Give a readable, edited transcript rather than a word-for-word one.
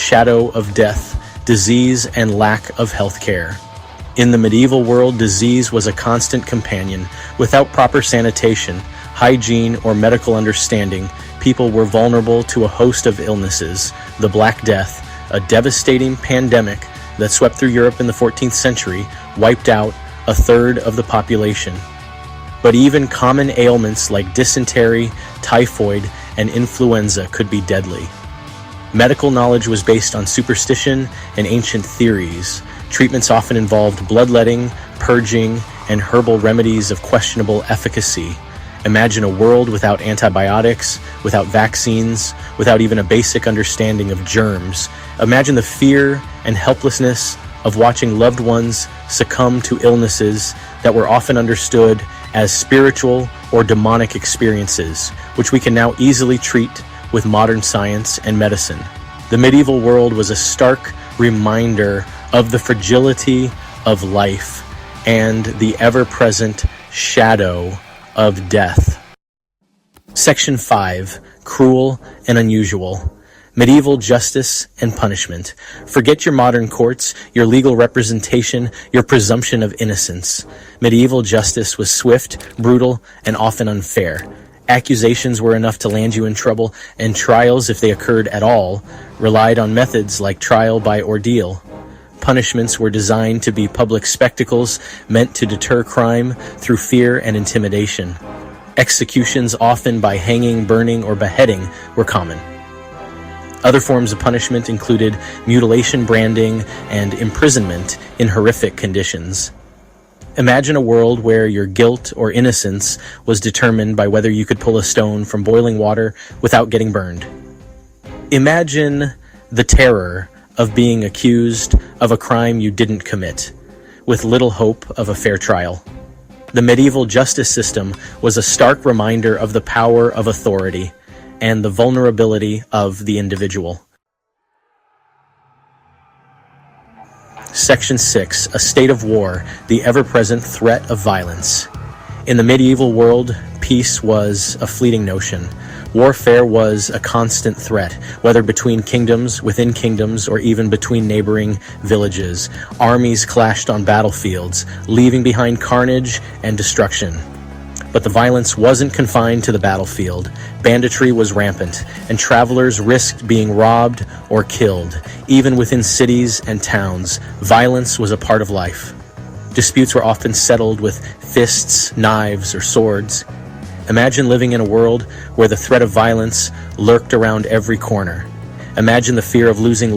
shadow of death, disease, and lack of health care. In the medieval world, disease was a constant companion. Without proper sanitation, hygiene, or medical understanding, people were vulnerable to a host of illnesses. The Black Death, a devastating pandemic that swept through Europe in the 14th century, wiped out a third of the population. But even common ailments like dysentery, typhoid, and influenza could be deadly. Medical knowledge was based on superstition and ancient theories. Treatments often involved bloodletting, purging, and herbal remedies of questionable efficacy. Imagine a world without antibiotics, without vaccines, without even a basic understanding of germs. Imagine the fear and helplessness of watching loved ones succumb to illnesses that were often understood as spiritual or demonic experiences, which we can now easily treat with modern science and medicine. The medieval world was a stark reminder of the fragility of life and the ever-present shadow of death. Section 5. Cruel and unusual. Medieval justice and punishment. Forget your modern courts, your legal representation, your presumption of innocence. Medieval justice was swift, brutal, and often unfair. Accusations were enough to land you in trouble, and trials, if they occurred at all, relied on methods like trial by ordeal. Punishments were designed to be public spectacles meant to deter crime through fear and intimidation. Executions, often by hanging, burning, or beheading, were common. Other forms of punishment included mutilation, branding, and imprisonment in horrific conditions. Imagine a world where your guilt or innocence was determined by whether you could pull a stone from boiling water without getting burned. Imagine the terror of being accused of a crime you didn't commit, with little hope of a fair trial. The medieval justice system was a stark reminder of the power of authority and the vulnerability of the individual. Section 6. A state of war, the ever-present threat of violence. In the medieval world, peace was a fleeting notion. Warfare was a constant threat, whether between kingdoms, within kingdoms, or even between neighboring villages. Armies clashed on battlefields, leaving behind carnage and destruction. But the violence wasn't confined to the battlefield. Banditry was rampant, and travelers risked being robbed or killed. Even within cities and towns, violence was a part of life. Disputes were often settled with fists, knives, or swords. Imagine living in a world where the threat of violence lurked around every corner. Imagine the fear of losing